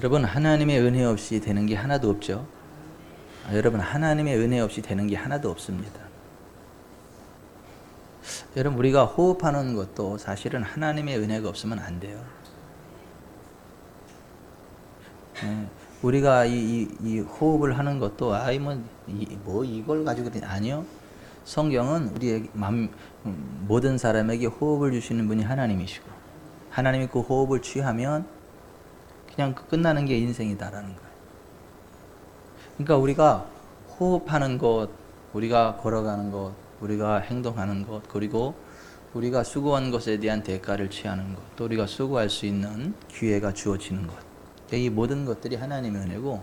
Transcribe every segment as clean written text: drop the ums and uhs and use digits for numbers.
여러분, 하나님의 은혜 없이 되는 게 하나도 없죠. 여러분, 하나님의 은혜 없이 되는 게 하나도 없습니다. 여러분, 우리가 호흡하는 것도 사실은 하나님의 은혜가 없으면 안 돼요. 우리가 이 호흡을 하는 것도 이걸 가지고 아니요. 성경은 우리에게 모든 사람에게 호흡을 주시는 분이 하나님이시고, 하나님이 그 호흡을 취하면 그냥 끝나는 게 인생이다라는 거예요. 그러니까 우리가 호흡하는 것, 우리가 걸어가는 것, 우리가 행동하는 것, 그리고 우리가 수고한 것에 대한 대가를 취하는 것, 또 우리가 수고할 수 있는 기회가 주어지는 것, 이 모든 것들이 하나님의 은혜고,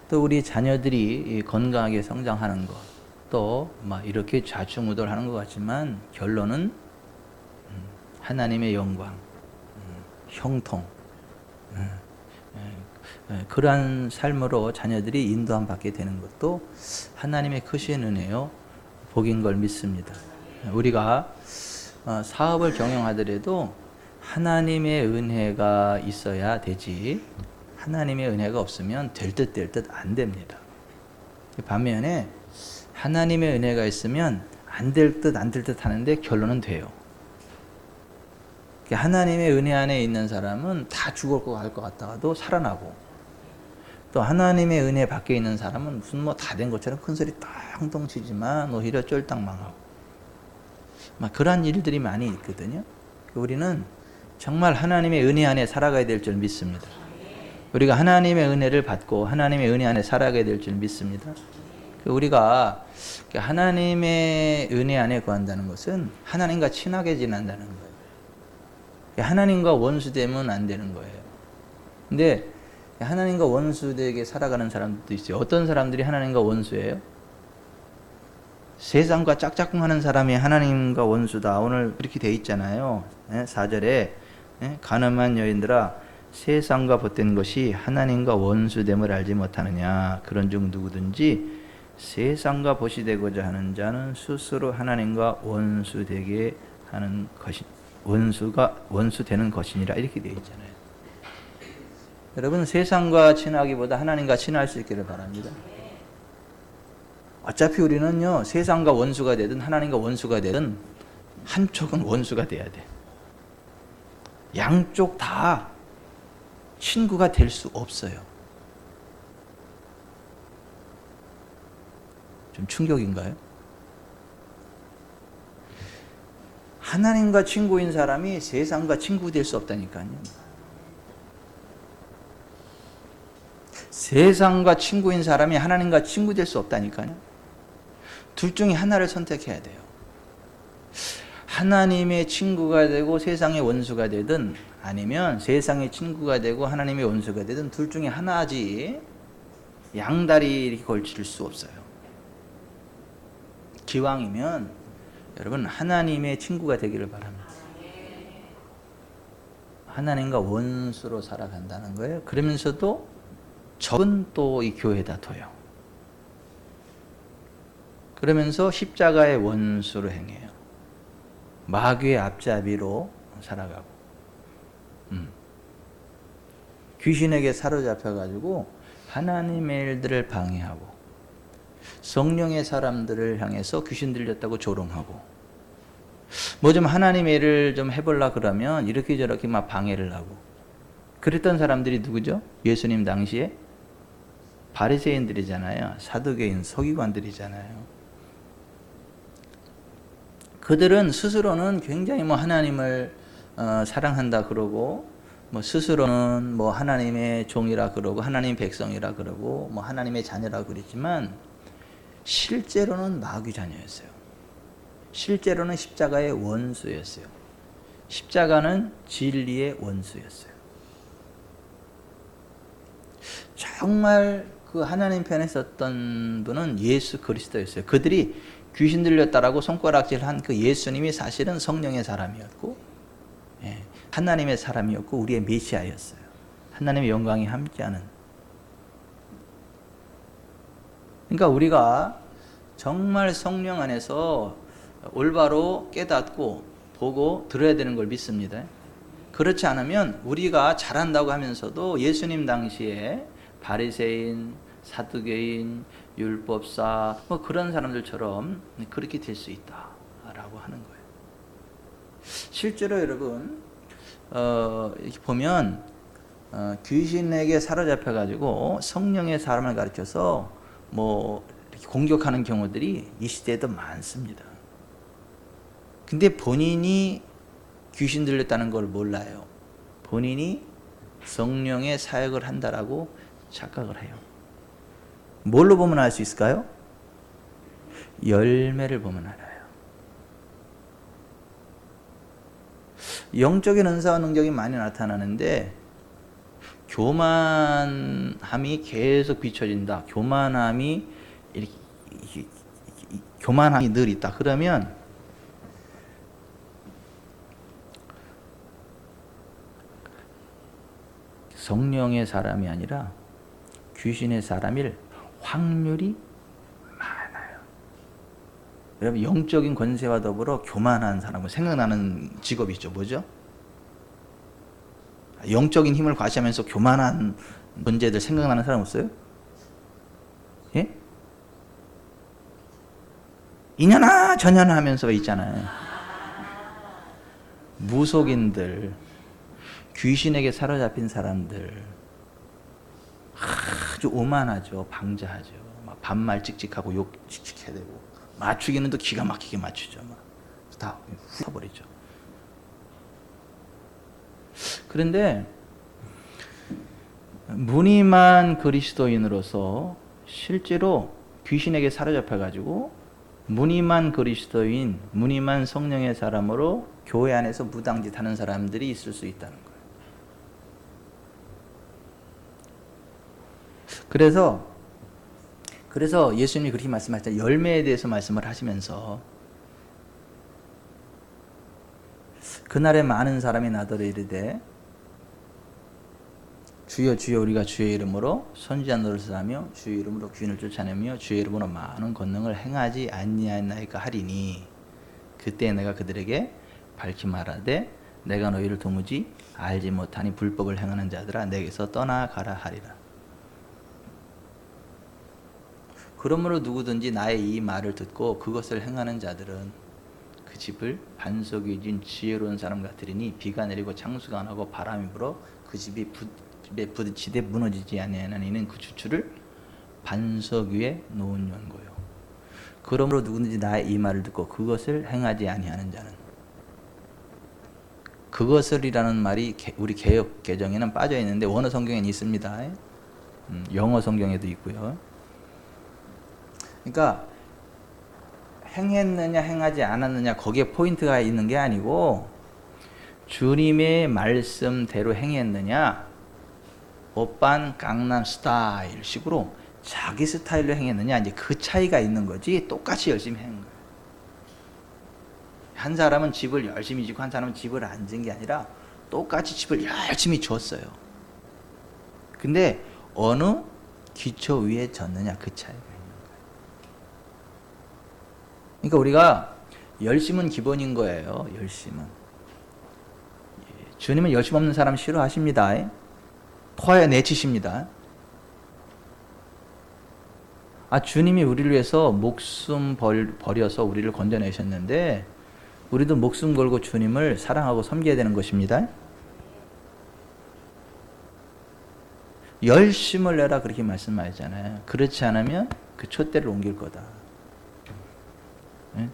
또 우리 자녀들이 건강하게 성장하는 것, 또 막 이렇게 좌충우돌하는 것 같지만 결론은 하나님의 영광, 형통, 그러한 삶으로 자녀들이 인도함 받게 되는 것도 하나님의 크신 은혜요, 복인 걸 믿습니다. 우리가 사업을 경영하더라도 하나님의 은혜가 있어야 되지, 하나님의 은혜가 없으면 될 듯 될 듯 안 됩니다. 반면에 하나님의 은혜가 있으면 안 될 듯 안 될 듯 하는데 결론은 돼요. 하나님의 은혜 안에 있는 사람은 다 죽을 것 갈 것 같다가도 살아나고, 또 하나님의 은혜 밖에 있는 사람은 무슨 다 된 것처럼 큰 소리 땅땅 치지만 오히려 쫄딱 망하고, 그러한 일들이 많이 있거든요. 우리는 정말 하나님의 은혜 안에 살아가야 될 줄 믿습니다. 우리가 하나님의 은혜를 받고 하나님의 은혜 안에 살아가야 될 줄 믿습니다. 우리가 하나님의 은혜 안에 거한다는 것은 하나님과 친하게 지낸다는 거예요. 하나님과 원수되면 안 되는 거예요. 근데 하나님과 원수되게 살아가는 사람들도 있어요. 어떤 사람들이 하나님과 원수예요? 세상과 짝짝꿍하는 사람이 하나님과 원수다. 오늘 그렇게 돼 있잖아요. 4절에 가늠한 여인들아, 세상과 벗된 것이 하나님과 원수됨을 알지 못하느냐. 그런즉 누구든지 세상과 벗이 되고자 하는 자는 스스로 하나님과 원수되게 하는 것이, 원수되는 것이니라. 이렇게 되어 있잖아요. 여러분, 세상과 친하기보다 하나님과 친할 수 있기를 바랍니다. 어차피 우리는요, 세상과 원수가 되든 하나님과 원수가 되든 한쪽은 원수가 돼야 돼. 양쪽 다 친구가 될 수 없어요. 좀 충격인가요? 하나님과 친구인 사람이 세상과 친구 될 수 없다니까요. 세상과 친구인 사람이 하나님과 친구 될 수 없다니까요. 둘 중에 하나를 선택해야 돼요. 하나님의 친구가 되고 세상의 원수가 되든, 아니면 세상의 친구가 되고 하나님의 원수가 되든 둘 중에 하나지 양다리 걸칠 수 없어요. 기왕이면 여러분, 하나님의 친구가 되기를 바랍니다. 하나님과 원수로 살아간다는 거예요. 그러면서도 적은 또 이 교회에다 둬요. 그러면서 십자가의 원수로 행해요. 마귀의 앞잡이로 살아가고, 귀신에게 사로잡혀가지고 하나님의 일들을 방해하고, 성령의 사람들을 향해서 귀신 들렸다고 조롱하고, 뭐 좀 하나님의 일을 좀 해보려 그러면 이렇게 저렇게 막 방해를 하고, 그랬던 사람들이 누구죠? 예수님 당시에 바리새인들이잖아요. 사두개인, 서기관들이잖아요. 그들은 스스로는 굉장히 하나님을 사랑한다 그러고, 스스로는 하나님의 종이라 그러고, 하나님의 백성이라 그러고, 하나님의 자녀라 그랬지만 실제로는 마귀 자녀였어요. 실제로는 십자가의 원수였어요. 십자가는 진리의 원수였어요. 정말 그 하나님 편에 섰던 분은 예수 그리스도였어요. 그들이 귀신 들렸다라고 손가락질한 그 예수님이 사실은 성령의 사람이었고, 하나님의 사람이었고, 우리의 메시아였어요. 하나님의 영광이 함께하는. 그러니까 우리가 정말 성령 안에서 올바로 깨닫고 보고 들어야 되는 걸 믿습니다. 그렇지 않으면 우리가 잘한다고 하면서도 예수님 당시에 바리새인, 사두개인, 율법사 뭐 그런 사람들처럼 그렇게 될 수 있다라고 하는 거예요. 실제로 여러분 이렇게 보면 귀신에게 사로잡혀 가지고 성령의 사람을 가르쳐서 뭐 이렇게 공격하는 경우들이 이 시대에도 많습니다. 근데 본인이 귀신 들렸다는 걸 몰라요. 본인이 성령의 사역을 한다라고 착각을 해요. 뭘로 보면 알 수 있을까요? 열매를 보면 알아요. 영적인 은사와 능력이 많이 나타나는데 교만함이 계속 비춰진다. 교만함이 늘 있다. 그러면 성령의 사람이 아니라 귀신의 사람일 확률이 많아요. 여러분 영적인 권세와 더불어 교만한 사람은 생각나는 직업이 있죠. 뭐죠? 영적인 힘을 과시하면서 교만한 존재들 생각나는 사람 없어요? 예? 이년아 저년아 하면서 있잖아요. 무속인들, 귀신에게 사로잡힌 사람들 아주 오만하죠. 방자하죠. 막 반말 찍찍하고 욕 찍찍해야 되고 맞추기는 또 기가 막히게 맞추죠. 다 훑어버리죠. 그런데 무늬만 그리스도인으로서 실제로 귀신에게 사로잡혀가지고 무늬만 그리스도인, 무늬만 성령의 사람으로 교회 안에서 무당짓 하는 사람들이 있을 수 있다는 거예요. 그래서 예수님이 그렇게 말씀하셨잖아요. 열매에 대해서 말씀을 하시면서 그날에 많은 사람이 나더러 이르되 주여 주여 우리가 주의 이름으로 선지자 노릇을 하며 주의 이름으로 귀인을 쫓아내며 주의 이름으로 많은 권능을 행하지 아니하였나이까 하리니 그때 내가 그들에게 밝히 말하되 내가 너희를 도무지 알지 못하니 불법을 행하는 자들아 내게서 떠나가라 하리라. 그러므로 누구든지 나의 이 말을 듣고 그것을 행하는 자들은 그 집을 반석 위에 지혜로운 사람 같으리니 비가 내리고 창수가 나고 바람이 불어 그 집이 부딪히되 무너지지 아니하니는 그 주추를 반석 위에 놓은 연고요. 그러므로 누구든지 나의 이 말을 듣고 그것을 행하지 아니하는 자는 그것을이라는 말이 우리 개역 개정에는 빠져 있는데 원어 성경에는 있습니다. 영어 성경에도 있고요. 그러니까 행했느냐 행하지 않았느냐 거기에 포인트가 있는 게 아니고 주님의 말씀대로 행했느냐 오빤 강남 스타일 식으로 자기 스타일로 행했느냐 이제 그 차이가 있는 거지 똑같이 열심히 한 거예요. 한 사람은 집을 열심히 짓고 한 사람은 집을 안 짓는 게 아니라 똑같이 집을 열심히 줬어요. 근데 어느 기초 위에 졌느냐 그 차이가 있는 거예요. 그러니까 우리가 열심은 기본인 거예요. 열심은. 주님은 열심 없는 사람 싫어하십니다. 토하여 내치십니다. 주님이 우리를 위해서 목숨 버려서 우리를 건져내셨는데 우리도 목숨 걸고 주님을 사랑하고 섬겨야 되는 것입니다. 열심을 내라 그렇게 말씀하셨잖아요. 그렇지 않으면 그 촛대를 옮길 거다. 네?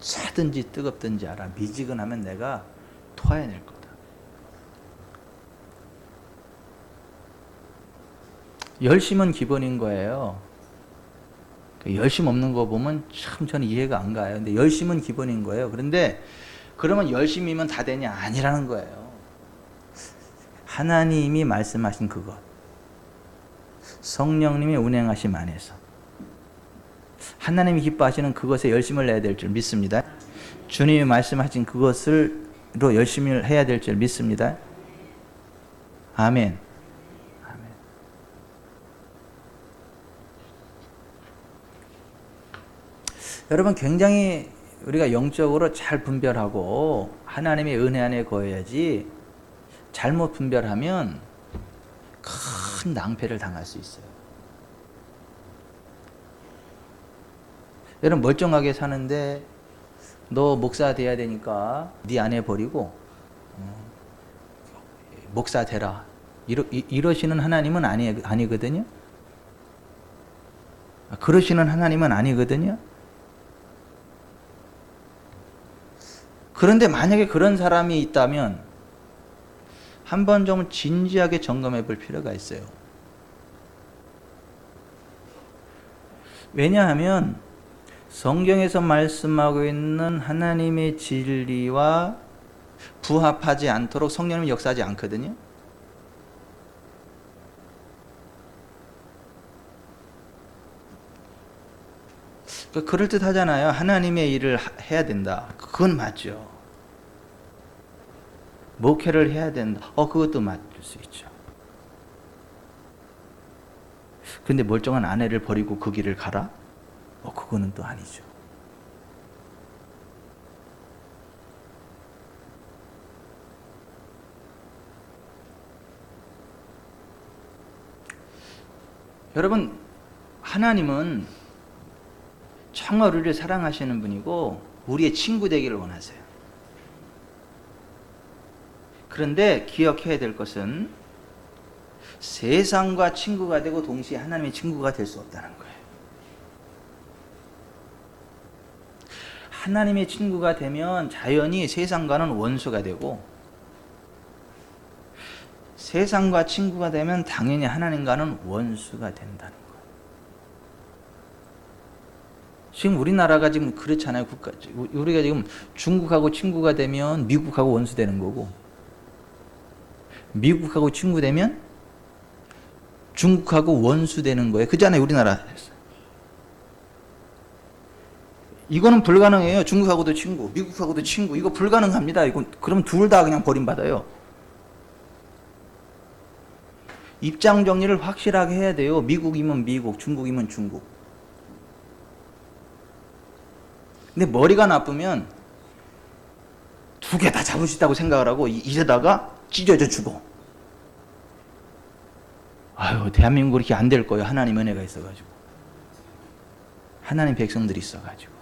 차든지 뜨겁든지 알아. 미지근하면 내가 토해낼 거다. 열심은 기본인 거예요. 열심 없는 거 보면 참 저는 이해가 안 가요. 근데 열심은 기본인 거예요. 그런데 그러면 열심이면 다 되냐? 아니라는 거예요. 하나님이 말씀하신 그것, 성령님이 운행하심 안에서 하나님이 기뻐하시는 그것에 열심을 내야 될 줄 믿습니다. 주님이 말씀하신 그것으로 열심히 해야 될 줄 믿습니다. 아멘. 아멘. 여러분 굉장히 우리가 영적으로 잘 분별하고 하나님의 은혜 안에 거해야지 잘못 분별하면 큰 낭패를 당할 수 있어요. 여러분 멀쩡하게 사는데 너 목사 돼야 되니까 네 아내 버리고 목사 되라. 이러시는 하나님은 아니거든요. 그러시는 하나님은 아니거든요. 그런데 만약에 그런 사람이 있다면 한번 좀 진지하게 점검해 볼 필요가 있어요. 왜냐하면 성경에서 말씀하고 있는 하나님의 진리와 부합하지 않도록 성령님이 역사하지 않거든요. 그럴듯하잖아요. 하나님의 일을 해야 된다. 그건 맞죠. 목회를 해야 된다. 그것도 맞을 수 있죠. 근데 멀쩡한 아내를 버리고 그 길을 가라? 그거는 또 아니죠. 여러분, 하나님은 정말 우리를 사랑하시는 분이고 우리의 친구 되기를 원하세요. 그런데 기억해야 될 것은 세상과 친구가 되고 동시에 하나님의 친구가 될 수 없다는 거예요. 하나님의 친구가 되면 자연히 세상과는 원수가 되고 세상과 친구가 되면 당연히 하나님과는 원수가 된다는 거예요. 지금 우리나라가 지금 그렇잖아요. 우리가 지금 중국하고 친구가 되면 미국하고 원수 되는 거고 미국하고 친구 되면 중국하고 원수 되는 거예요. 그잖아요. 우리나라에서. 이거는 불가능해요. 중국하고도 친구, 미국하고도 친구. 이거 불가능합니다. 그럼 둘 다 그냥 버림받아요. 입장 정리를 확실하게 해야 돼요. 미국이면 미국, 중국이면 중국. 근데 머리가 나쁘면 두 개 다 잡을 수 있다고 생각을 하고 이러다가 찢어져 죽어. 대한민국 이렇게 안 될 거예요. 하나님 은혜가 있어가지고. 하나님 백성들이 있어가지고.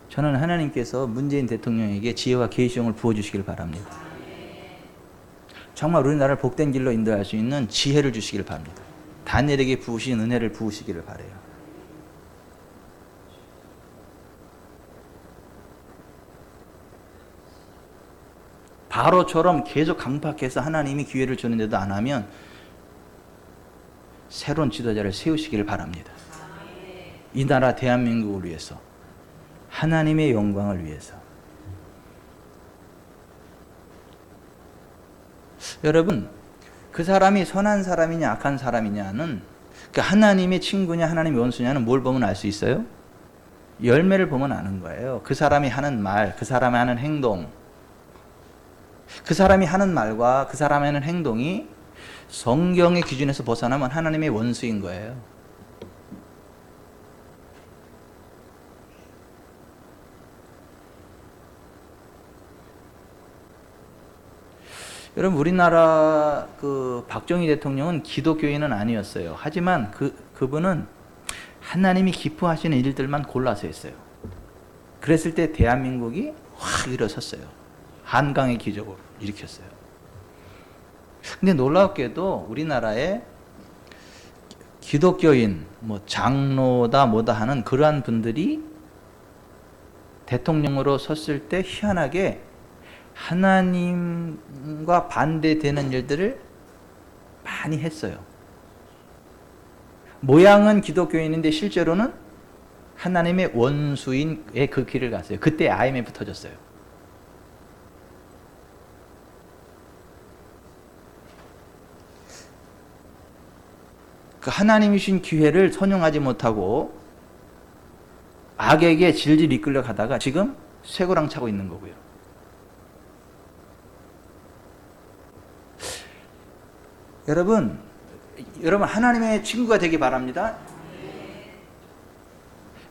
저는 하나님께서 문재인 대통령에게 지혜와 계시형을 부어주시길 바랍니다. 정말 우리나라를 복된 길로 인도할 수 있는 지혜를 주시길 바랍니다. 다니엘에게 부으신 은혜를 부으시기를 바라요. 바로처럼 계속 강팍해서 하나님이 기회를 주는데도 안 하면 새로운 지도자를 세우시기를 바랍니다. 이 나라 대한민국을 위해서, 하나님의 영광을 위해서. 여러분, 그 사람이 선한 사람이냐 악한 사람이냐는 하나님의 친구냐 하나님의 원수냐는 뭘 보면 알 수 있어요? 열매를 보면 아는 거예요. 그 사람이 하는 말, 그 사람이 하는 행동, 그 사람이 하는 말과 그 사람이 하는 행동이 성경의 기준에서 벗어나면 하나님의 원수인 거예요. 여러분, 우리나라 박정희 대통령은 기독교인은 아니었어요. 하지만 그분은 하나님이 기뻐하시는 일들만 골라서 했어요. 그랬을 때 대한민국이 확 일어섰어요. 한강의 기적으로 일으켰어요. 근데 놀랍게도 우리나라에 기독교인, 장로다 뭐다 하는 그러한 분들이 대통령으로 섰을 때 희한하게 하나님과 반대되는 일들을 많이 했어요. 모양은 기독교인인데 실제로는 하나님의 원수인의 그 길을 갔어요. 그때 IMF 터졌어요. 그 하나님이신 기회를 선용하지 못하고 악에게 질질 이끌려 가다가 지금 쇠고랑 차고 있는 거고요. 여러분, 여러분 하나님의 친구가 되기 바랍니다.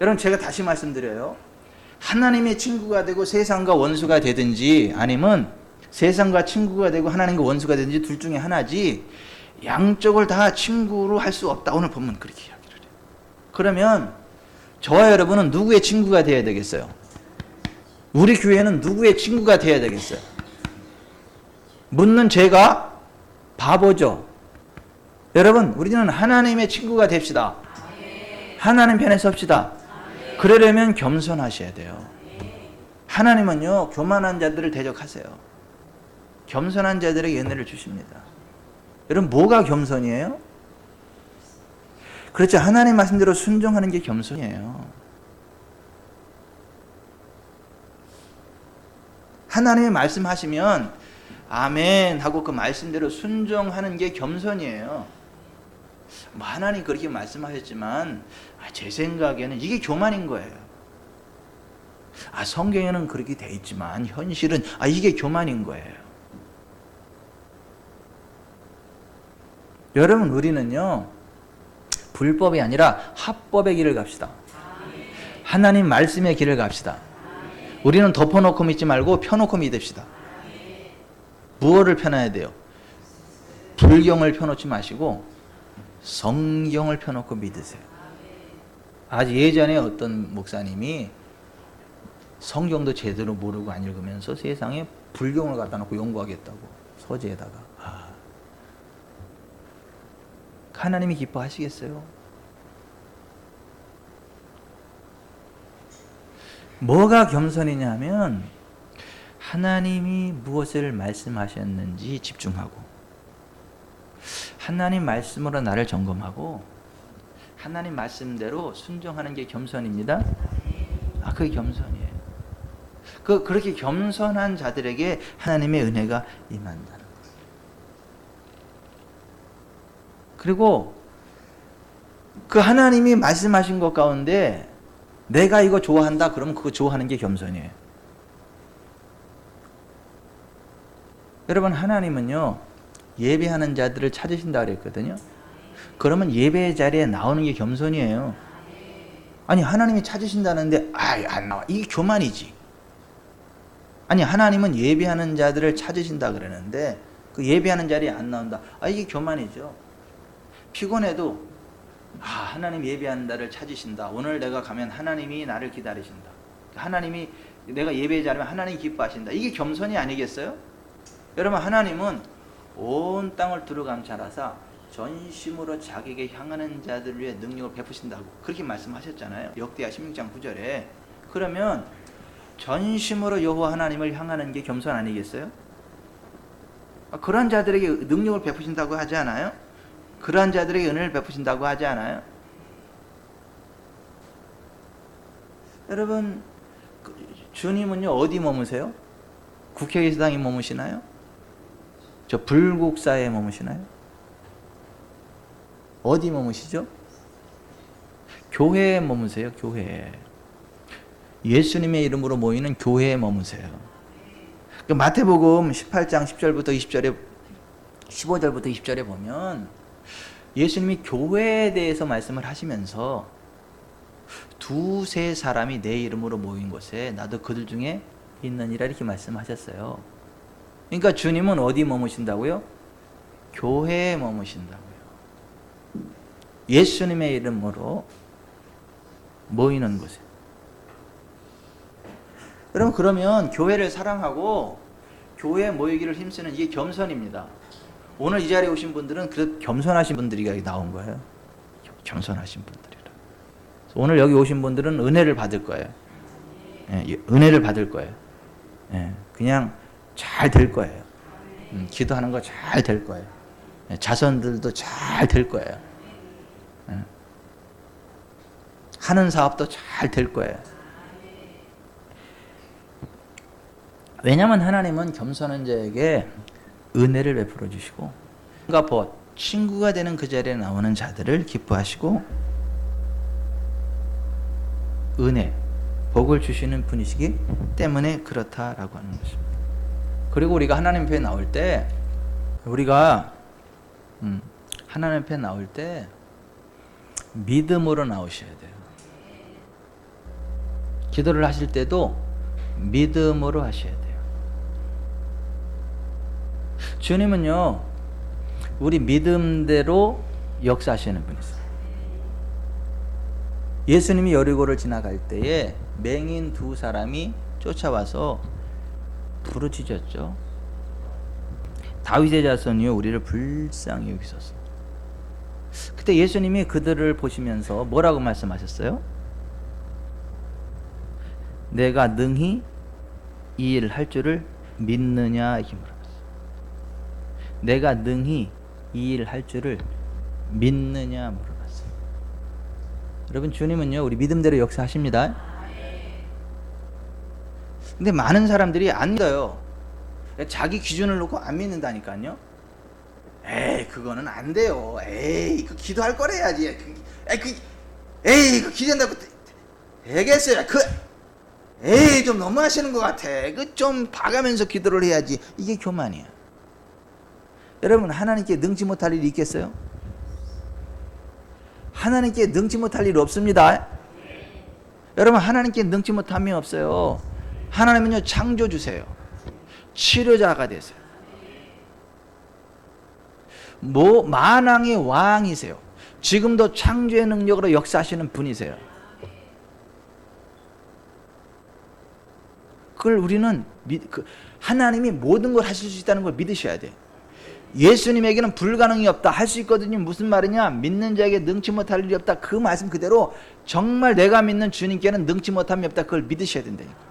여러분 제가 다시 말씀드려요. 하나님의 친구가 되고 세상과 원수가 되든지 아니면 세상과 친구가 되고 하나님과 원수가 되든지 둘 중에 하나지 양쪽을 다 친구로 할 수 없다. 오늘 본문 그렇게 이야기를 해요. 그러면 저와 여러분은 누구의 친구가 되어야 되겠어요? 우리 교회는 누구의 친구가 되어야 되겠어요? 묻는 제가 바보죠. 여러분 우리는 하나님의 친구가 됩시다. 하나님 편에 섭시다. 그러려면 겸손하셔야 돼요. 하나님은요 교만한 자들을 대적하세요. 겸손한 자들에게 은혜를 주십니다. 여러분 뭐가 겸손이에요? 그렇죠. 하나님 말씀대로 순종하는 게 겸손이에요. 하나님이 말씀하시면 아멘 하고 그 말씀대로 순종하는 게 겸손이에요. 뭐 하나님 그렇게 말씀하셨지만 제 생각에는 이게 교만인 거예요. 성경에는 그렇게 돼 있지만 현실은 이게 교만인 거예요. 여러분 우리는요 불법이 아니라 합법의 길을 갑시다. 하나님 말씀의 길을 갑시다. 우리는 덮어놓고 믿지 말고 펴놓고 믿읍시다. 무엇을 펴놔야 돼요? 불경을 펴놓지 마시고 성경을 펴놓고 믿으세요. 아주 예전에 어떤 목사님이 성경도 제대로 모르고 안 읽으면서 세상에 불경을 갖다 놓고 연구하겠다고 서재에다가. 하나님이 기뻐하시겠어요? 뭐가 겸손이냐 하면 하나님이 무엇을 말씀하셨는지 집중하고 하나님 말씀으로 나를 점검하고 하나님 말씀대로 순종하는 게 겸손입니다. 그게 겸손이에요. 그렇게 겸손한 자들에게 하나님의 은혜가 임한다는 거예요. 그리고 그 하나님이 말씀하신 것 가운데 내가 이거 좋아한다 그러면 그거 좋아하는 게 겸손이에요. 여러분 하나님은요 예배하는 자들을 찾으신다 그랬거든요. 그러면 예배 자리에 나오는 게 겸손이에요. 아니 하나님이 찾으신다는데 안 나와. 이게 교만이지. 아니 하나님은 예배하는 자들을 찾으신다 그러는데 그 예배하는 자리에 안 나온다. 이게 교만이죠. 피곤해도 하나님 예배하는 자를 찾으신다. 오늘 내가 가면 하나님이 나를 기다리신다. 하나님이 내가 예배 자리면 하나님이 기뻐하신다. 이게 겸손이 아니겠어요? 여러분 하나님은 온 땅을 두루감찰하사 전심으로 자기에게 향하는 자들 위해 능력을 베푸신다고 그렇게 말씀하셨잖아요. 역대하 16장 9절에. 그러면 전심으로 여호와 하나님을 향하는 게 겸손 아니겠어요? 그런 자들에게 능력을 베푸신다고 하지 않아요? 그러한 자들에게 은혜를 베푸신다고 하지 않아요? 여러분 주님은요 어디 머무세요? 국회의사당에 머무시나요? 저 불국사에 머무시나요? 어디 머무시죠? 교회에 머무세요. 교회에. 예수님의 이름으로 모이는 교회에 머무세요. 마태복음 18장 10절부터 20절에 15절부터 20절에 보면 예수님이 교회에 대해서 말씀을 하시면서 두세 사람이 내 이름으로 모인 곳에 나도 그들 중에 있느니라 이렇게 말씀하셨어요. 그러니까 주님은 어디 머무신다고요? 교회에 머무신다고요. 예수님의 이름으로 모이는 곳에. 여러분 그러면 교회를 사랑하고 교회에 모이기를 힘쓰는 이게 겸손입니다. 오늘 이 자리에 오신 분들은 그 겸손하신 분들이 나온 거예요. 겸손하신 분들이라. 오늘 여기 오신 분들은 은혜를 받을 거예요. 은혜를 받을 거예요. 그냥 잘 될 거예요. 기도하는 거 잘 될 거예요. 자손들도 잘 될 거예요. 하는 사업도 잘 될 거예요. 왜냐하면 하나님은 겸손한 자에게 은혜를 베풀어 주시고 곧 친구가 되는 그 자리에 나오는 자들을 기뻐하시고 은혜, 복을 주시는 분이시기 때문에 그렇다라고 하는 것입니다. 그리고 우리가 하나님 편에 나올 때 우리가 하나님 앞에 나올 때 믿음으로 나오셔야 돼요. 기도를 하실 때도 믿음으로 하셔야 돼요. 주님은요, 우리 믿음대로 역사하시는 분이세요. 예수님이 여리고를 지나갈 때에 맹인 두 사람이 쫓아와서 부르짖었죠. 다윗의 자손이요, 우리를 불쌍히 여기소서. 그때 예수님이 그들을 보시면서 뭐라고 말씀하셨어요? 내가 능히 이 일을 할 줄을 믿느냐, 이렇게 물어봤어요. 내가 능히 이 일을 할 줄을 믿느냐 물어봤어요. 여러분, 주님은요, 우리 믿음대로 역사하십니다. 근데 많은 사람들이 안 믿어요. 자기 기준을 놓고 안 믿는다니까요. 에이, 그거는 안 돼요. 에이, 그 기도할 거래야지. 에이, 그 기도한다고 되겠어요. 에이, 좀 너무하시는 것 같아. 좀 봐가면서 기도를 해야지. 이게 교만이야. 여러분, 하나님께 능치 못할 일이 있겠어요? 하나님께 능치 못할 일 없습니다. 여러분, 하나님께 능치 못함이 없어요. 하나님은요, 창조주세요. 치료자가 되세요. 만왕의 왕이세요. 지금도 창조의 능력으로 역사하시는 분이세요. 그걸 우리는 하나님이 모든 걸 하실 수 있다는 걸 믿으셔야 돼요. 예수님에게는 불가능이 없다. 할 수 있거든요. 무슨 말이냐? 믿는 자에게 능치 못할 일이 없다. 그 말씀 그대로 정말 내가 믿는 주님께는 능치 못함이 없다. 그걸 믿으셔야 된다니까.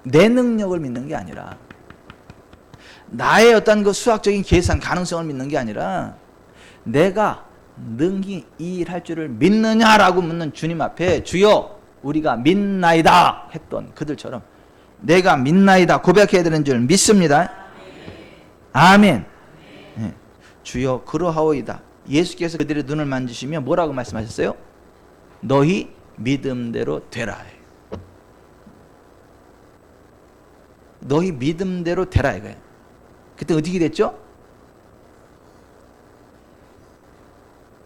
내 능력을 믿는 게 아니라, 나의 어떤 그 수학적인 계산 가능성을 믿는 게 아니라, 내가 능히 이 일 할 줄을 믿느냐라고 묻는 주님 앞에 주여 우리가 믿나이다 했던 그들처럼 내가 믿나이다 고백해야 되는 줄 믿습니다. 아멘. 네. 주여 그러하오이다. 예수께서 그들의 눈을 만지시며 뭐라고 말씀하셨어요? 너희 믿음대로 되라. 너희 믿음대로 되라 이거예요. 그때 어떻게 됐죠?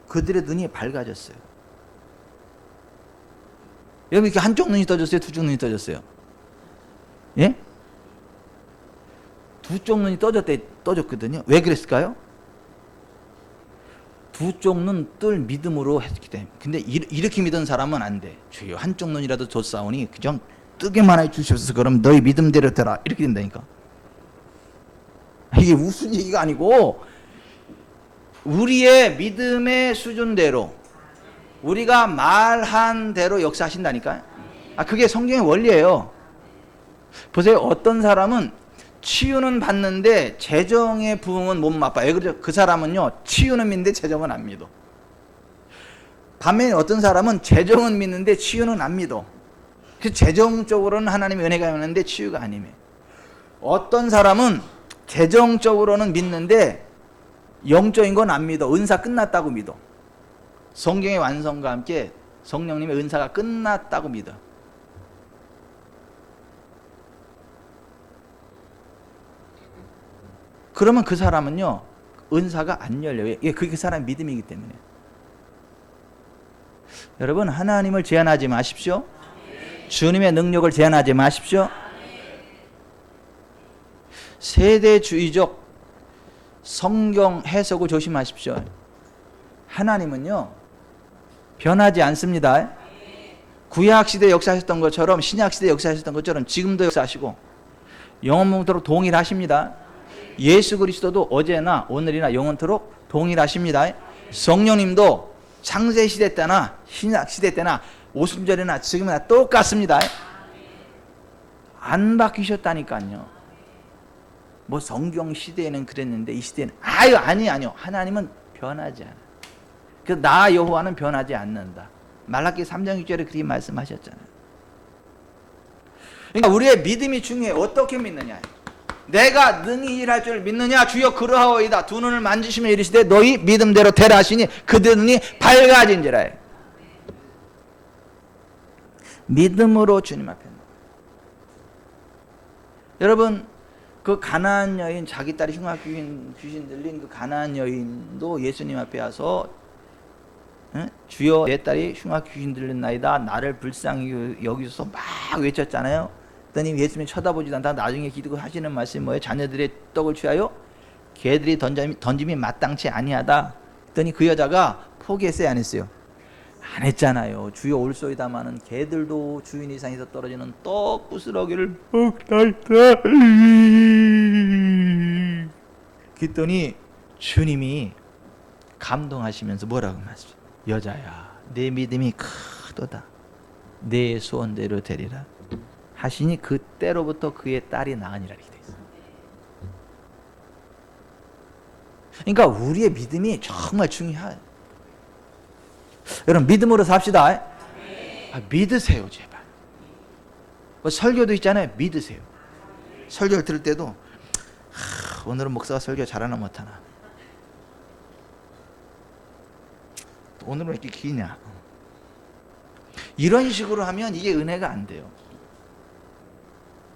그들의 눈이 밝아졌어요. 여러분, 이렇게 한쪽 눈이 떠졌어요? 두 쪽 눈이 떠졌어요? 예? 두 쪽 눈이 떠졌거든요. 왜 그랬을까요? 두 쪽 눈 뜰 믿음으로 했기 때문에. 근데 이렇게 믿은 사람은 안 돼. 주여 한쪽 눈이라도 줬사오니 그냥 뜨게만 해 주셔서 그럼 너희 믿음대로 되라. 이렇게 된다니까. 이게 무슨 얘기가 아니고, 우리의 믿음의 수준대로 우리가 말한 대로 역사하신다니까요. 그게 성경의 원리예요. 보세요. 어떤 사람은 치유는 받는데 재정의 부흥은 못 맛봐요. 그렇죠? 그 사람은요, 치유는 믿는데 재정은 안 믿어. 반면에 어떤 사람은 재정은 믿는데 치유는 안 믿어. 그 재정적으로는 하나님의 은혜가 있는데 치유가 아니며, 어떤 사람은 재정적으로는 믿는데 영적인 건 안 믿어. 은사 끝났다고 믿어. 성경의 완성과 함께 성령님의 은사가 끝났다고 믿어. 그러면 그 사람은요, 은사가 안 열려요. 그게 그 사람의 믿음이기 때문에. 여러분, 하나님을 제한하지 마십시오. 주님의 능력을 제한하지 마십시오. 세대주의적 성경 해석을 조심하십시오. 하나님은요, 변하지 않습니다. 구약시대 역사하셨던 것처럼, 신약시대 역사하셨던 것처럼 지금도 역사하시고 영원토록 동일하십니다. 예수 그리스도도 어제나 오늘이나 영원토록 동일하십니다. 성령님도 창세시대 때나 신약시대 때나 오순절이나 지금이나 똑같습니다. 안 바뀌셨다니까요. 뭐 성경 시대에는 그랬는데 이 시대는 아니요. 하나님은 변하지 않아. 그래서 나 여호와는 변하지 않는다. 말라기 3장 6절에 그렇게 말씀하셨잖아요. 그러니까 우리의 믿음이 중요해. 어떻게 믿느냐. 내가 능히 일할 줄 믿느냐. 주여 그러하오이다. 두 눈을 만지시며 이르시되 너희 믿음대로 되라 하시니 그들 눈이 밝아진지라. 믿음으로 주님 앞에. 여러분, 그 가나안 여인, 자기 딸이 흉악 귀신 들린 그 가나안 여인도 예수님 앞에 와서 주여 내 딸이 흉악 귀신 들렸나이다 나를 불쌍히 여기서 막 외쳤잖아요. 그랬더니 예수님이 쳐다보지도 않다. 나중에 기도하시는 말씀이 뭐예요? 자녀들의 떡을 취하여 개들이 던짐이 마땅치 아니하다. 그랬더니 그 여자가 포기했어요, 안 했어요? 안 했잖아요. 주여 올소이다마는 개들도 주인 이상에서 떨어지는 떡 부스러기를 먹달다. 그랬더니 주님이 감동하시면서 뭐라고 말씀하세요? 여자야, 내 믿음이 크도다. 내 소원대로 되리라 하시니 그때로부터 그의 딸이 나으니라 이렇게 돼 있어요. 그러니까 우리의 믿음이 정말 중요해요. 여러분 믿음으로 삽시다. 믿으세요 제발. 설교도 있잖아요. 믿으세요. 설교를 들을 때도 오늘은 목사가 설교 잘하나 못하나, 오늘은 왜 이렇게 기냐, 이런 식으로 하면 이게 은혜가 안 돼요.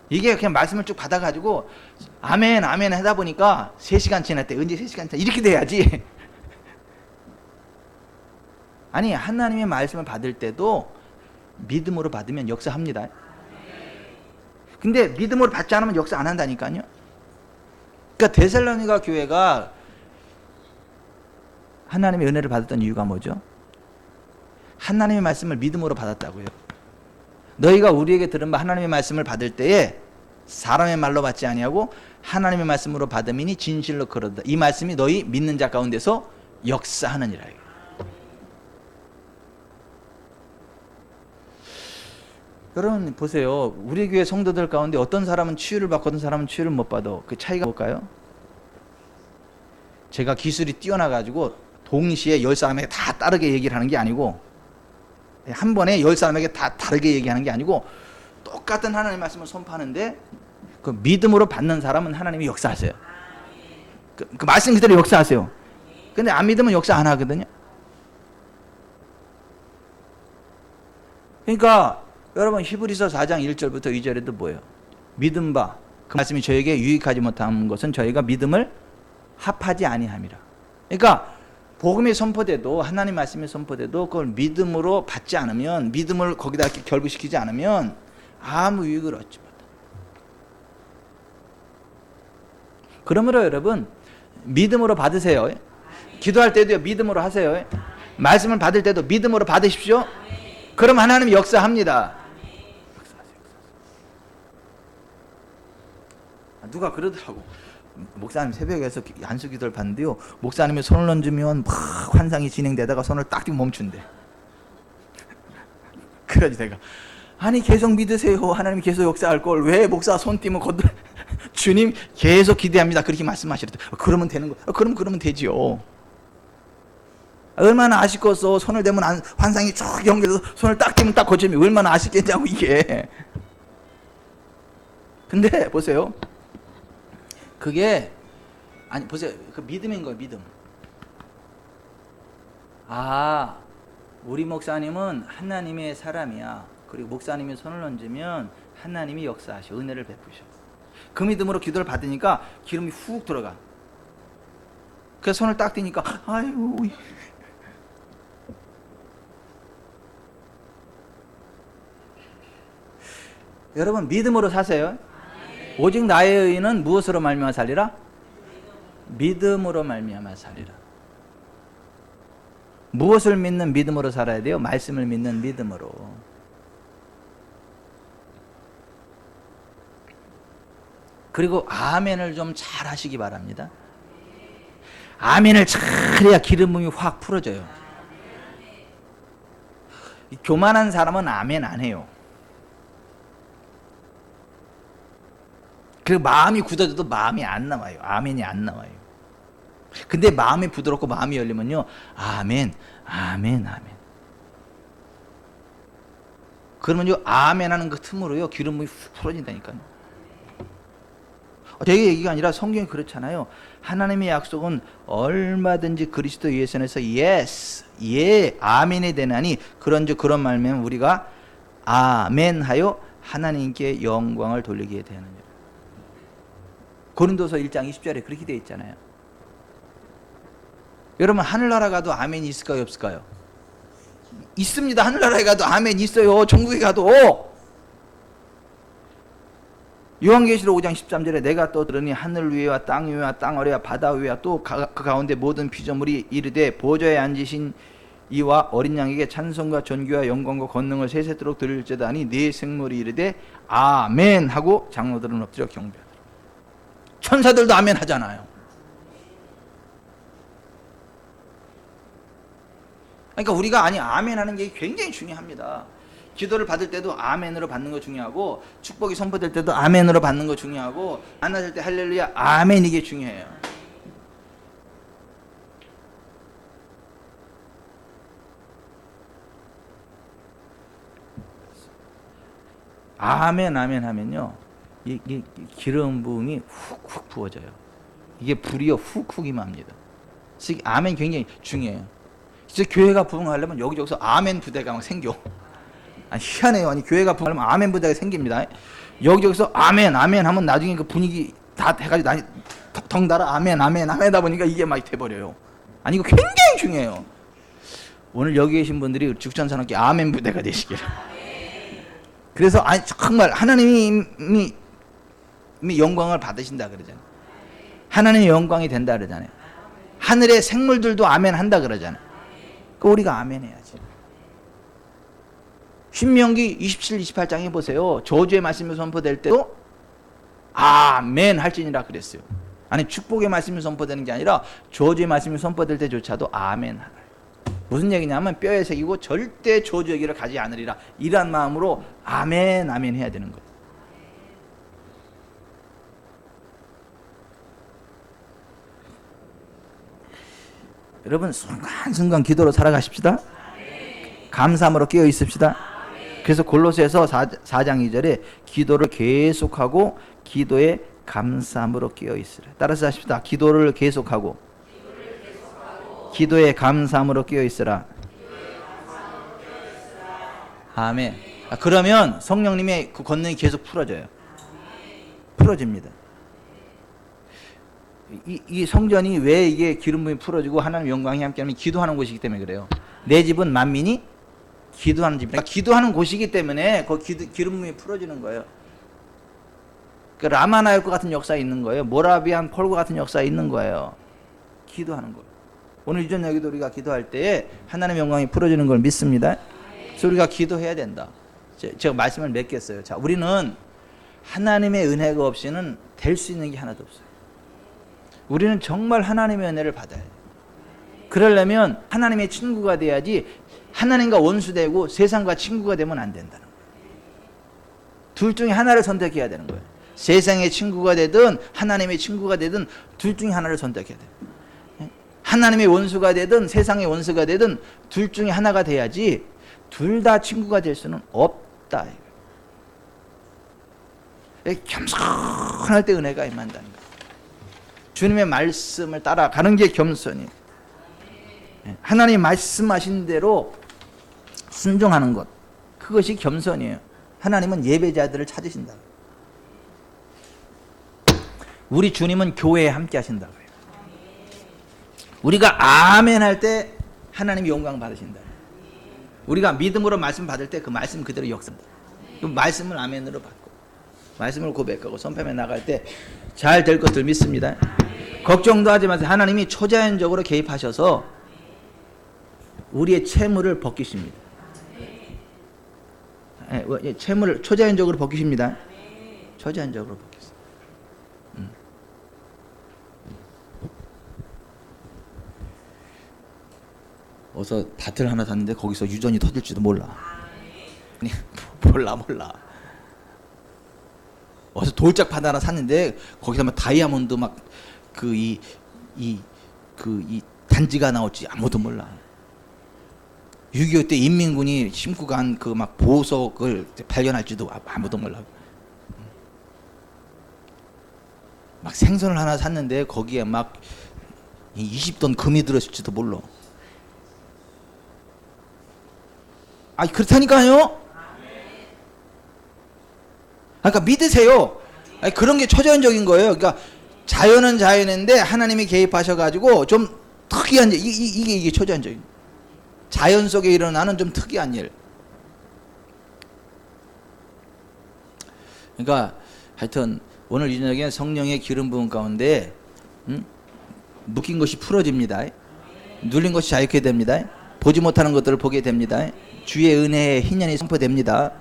이게 그냥 말씀을 쭉 받아가지고 아멘 아멘 하다 보니까 3시간 지났대. 언제 3시간 지났대 이렇게 돼야지. 아니 하나님의 말씀을 받을 때도 믿음으로 받으면 역사합니다. 근데 믿음으로 받지 않으면 역사 안 한다니까요. 그러니까 데살로니가 교회가 하나님의 은혜를 받았던 이유가 뭐죠? 하나님의 말씀을 믿음으로 받았다고요. 너희가 우리에게 들은 바 하나님의 말씀을 받을 때에 사람의 말로 받지 아니하고 하나님의 말씀으로 받음이니 진실로 그러다. 이 말씀이 너희 믿는 자 가운데서 역사하느니라. 여러분 보세요. 우리 교회 성도들 가운데 어떤 사람은 치유를 받고 어떤 사람은 치유를 못 받아. 그 차이가 뭘까요? 제가 기술이 뛰어나가지고 동시에 10사람에게 다 다르게 얘기를 하는 게 아니고, 한 번에 10사람에게 다 다르게 얘기하는 게 아니고 똑같은 하나님의 말씀을 선포하는데 그 믿음으로 받는 사람은 하나님이 역사하세요. 그 말씀 그대로 역사하세요. 근데 안 믿으면 역사 안 하거든요. 그러니까 여러분 히브리서 4장 1절부터 2절에도 뭐예요? 믿음 바 그 말씀이 저에게 유익하지 못한 것은 저희가 믿음을 합하지 아니함이라. 그러니까 복음이 선포돼도, 하나님 말씀이 선포돼도 그걸 믿음으로 받지 않으면, 믿음을 거기다 이렇게 결부시키지 않으면 아무 유익을 얻지 못해. 그러므로 여러분 믿음으로 받으세요. 기도할 때도 믿음으로 하세요. 말씀을 받을 때도 믿음으로 받으십시오. 그럼 하나님이 역사합니다. 누가 그러더라고. 목사님 새벽에서 안수 기도를 받는데요, 목사님이 손을 얹으면 막 환상이 진행되다가 손을 딱 띄고 멈춘대. 그러지 내가, 아니 계속 믿으세요. 하나님이 계속 역사할 걸 왜 목사 손 띄면 주님 계속 기대합니다. 그렇게 말씀하시랬대. 그러면 되는 거. 그러면 되지요. 얼마나 아쉽겠어. 손을 대면 환상이 쭉 연결해서 손을 딱 띄면 딱 고치면 얼마나 아쉽겠냐고 이게. 근데 보세요. 그게 아니 보세요. 그 믿음인 거예요. 믿음. 아, 우리 목사님은 하나님의 사람이야. 그리고 목사님이 손을 얹으면 하나님이 역사하셔. 은혜를 베푸셔. 그 믿음으로 기도를 받으니까 기름이 훅 들어가. 그래서 손을 딱 띄니까 아이고. 여러분 믿음으로 사세요. 오직 나의 의인은 무엇으로 말미암아 살리라? 믿음으로 말미암아 살리라. 무엇을 믿는 믿음으로 살아야 돼요? 말씀을 믿는 믿음으로. 그리고 아멘을 좀 잘 하시기 바랍니다. 아멘을 잘 해야 기름 부음이 확 풀어져요. 교만한 사람은 아멘 안 해요. 그리고 마음이 굳어져도 마음이 안 나와요. 아멘이 안 나와요. 근데 마음이 부드럽고 마음이 열리면요, 아멘, 아멘, 아멘. 그러면요, 아멘 하는 그 틈으로요, 기름이 훅 풀어진다니까요. 제 얘기가 아니라 성경이 그렇잖아요. 하나님의 약속은 얼마든지 그리스도 예수에서 yes, 예, 아멘이 되나니 그런즉 그런 말면 우리가 아멘하여 하나님께 영광을 돌리게 되느니라. 고린도서 1장 20절에 그렇게 되어 있잖아요. 여러분 하늘나라 가도 아멘이 있을까요 없을까요? 있습니다. 하늘나라에 가도 아멘 있어요. 전국에 가도. 요한계시록 5장 13절에 내가 또 들으니 하늘 위에와 땅 위에와 땅 아래와 바다 위에와 또 그 가운데 모든 피조물이 이르되 보좌에 앉으신 이와 어린 양에게 찬송과 존귀와 영광과 권능을 세세토록 드릴지어다 하니 네 생물이 이르되 아멘 하고 장로들은 엎드려 경배하더라. 천사들도 아멘 하잖아요. 그러니까 우리가 아멘 하는 게 굉장히 중요합니다. 기도를 받을 때도 아멘으로 받는 거 중요하고, 축복이 선포될 때도 아멘으로 받는 거 중요하고, 안아줄 때 할렐루야 아멘 이게 중요해요. 아멘 하면요 이게 기름 부음이 훅훅 부어져요. 이게 불이요 훅훅 임합니다. 그래서 아멘 굉장히 중요해요. 진짜 교회가 부흥하려면 여기저기서 아멘 부대가 막 생겨. 희한해요. 아니 교회가 부흥하려면 아멘 부대가 생깁니다. 여기저기서 아멘 하면 나중에 그 분위기 다 해가지고 덩달아 아멘 하다 보니까 이게 막 돼버려요. 아니 이거 굉장히 중요해요. 오늘 여기 계신 분들이 죽전산업계 아멘 부대가 되시길. 그래서 정말 하나님이 영광을 받으신다 그러잖아요. 하나님의 영광이 된다 그러잖아요. 하늘의 생물들도 아멘 한다 그러잖아요. 그러니까 우리가 아멘 해야지. 신명기 27, 28장에 보세요. 저주의 말씀이 선포될 때도 아멘 할지니라 그랬어요. 아니 축복의 말씀이 선포되는 게 아니라 저주의 말씀이 선포될 때조차도 아멘 하라. 무슨 얘기냐면 뼈에 새기고 절대 저주 얘기를 가지 않으리라. 이란 마음으로 아멘 해야 되는 거예요. 여러분 순간순간 기도로 살아가십시다. 감사함으로 깨어 있읍시다. 그래서 골로새서 4장 2절에 기도를 계속하고 기도에 감사함으로 깨어 있으라. 따라서 하십시다. 기도를 계속하고 기도에 감사함으로 깨어 있으라. 아멘. 그러면 성령님의 그 권능이 계속 풀어져요. 풀어집니다. 이 성전이 왜 이게 기름 부음이 풀어지고 하나님 영광이 함께하면 기도하는 곳이기 때문에 그래요. 내 집은 만민이 기도하는 집이다. 그러니까 기도하는 곳이기 때문에 그 기름 부음이 풀어지는 거예요. 그 라마나요크 같은 역사에 있는 거예요. 모라비안 폴고 같은 역사에 있는 거예요. 기도하는 거예요. 오늘 유전 여기도 우리가 기도할 때에 하나님의 영광이 풀어지는 걸 믿습니다. 그래서 우리가 기도해야 된다. 제가 말씀을 맺겠어요. 자, 우리는 하나님의 은혜가 없이는 될 수 있는 게 하나도 없어요. 우리는 정말 하나님의 은혜를 받아야 돼요. 그러려면 하나님의 친구가 돼야지 하나님과 원수되고 세상과 친구가 되면 안 된다는 거예요. 둘 중에 하나를 선택해야 되는 거예요. 세상의 친구가 되든 하나님의 친구가 되든 둘 중에 하나를 선택해야 돼요. 하나님의 원수가 되든 세상의 원수가 되든 둘 중에 하나가 돼야지 둘 다 친구가 될 수는 없다. 겸손할 때 은혜가 임한다는 거예요. 주님의 말씀을 따라가는 게 겸손이에요. 하나님 말씀하신 대로 순종하는 것, 그것이 겸손이에요. 하나님은 예배자들을 찾으신다. 우리 주님은 교회에 함께 하신다고요. 우리가 아멘 할 때 하나님이 영광 받으신다. 우리가 믿음으로 말씀 받을 때 그 말씀 그대로 역사합니다. 그 말씀을 아멘으로 받고 말씀을 고백하고 선포해 나갈 때 잘 될 것들 믿습니다. 걱정도 하지 마세요. 하나님이 초자연적으로 개입하셔서 우리의 채무를 벗기십니다. 채무를 초자연적으로 벗기십니다. 초자연적으로 벗기십니다. 어서 밭을 하나 샀는데 거기서 유전이 터질지도 몰라. 몰라. 어서 돌짝밭 하나 샀는데 거기서 막 다이아몬드 막 이 단지가 나올지 아무도 몰라. 6.25 때 인민군이 심고 간 그 막 보석을 발견할지도 아무도 몰라. 막 생선을 하나 샀는데 거기에 막 20돈 금이 들었을지도 몰라. 그렇다니까요. 그러니까 믿으세요. 그런 게 초자연적인 거예요. 그러니까 자연은 자연인데 하나님이 개입하셔가지고 좀 특이한 일, 이게 초자연적인 자연 속에 일어나는 좀 특이한 일. 그러니까 하여튼 오늘 이 저녁에 성령의 기름 부음 가운데 묶인 것이 풀어집니다. 눌린 것이 자유케 됩니다. 보지 못하는 것들을 보게 됩니다. 주의 은혜의 희년이 선포됩니다.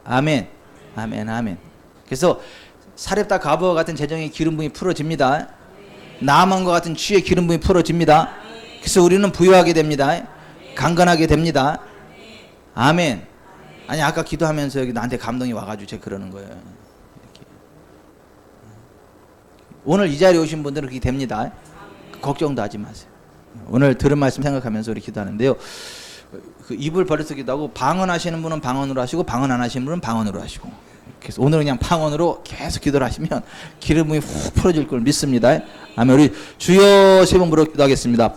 아멘. 아멘. 아멘. 그래서 사렙다 가버와 같은 재정의 기름 부음이 풀어집니다. 나만과 같은 주의 기름 부음이 풀어집니다. 그래서 우리는 부유하게 됩니다. 강건하게 됩니다. 아멘. 아니 아까 기도하면서 여기 나한테 감동이 와가지고 제가 그러는 거예요. 이렇게. 오늘 이 자리에 오신 분들은 그렇게 됩니다. 걱정도 하지 마세요. 오늘 들은 말씀 생각하면서 우리 기도하는데요. 그 입을 버려쓰기도 하고 방언하시는 분은 방언으로 하시고 방언 안 하시는 분은 방언으로 하시고. 그래서 오늘은 그냥 방언으로 계속 기도를 하시면 기름이 훅 풀어질 걸 믿습니다. 아멘. 우리 주여 세 번 부르기도 하겠습니다.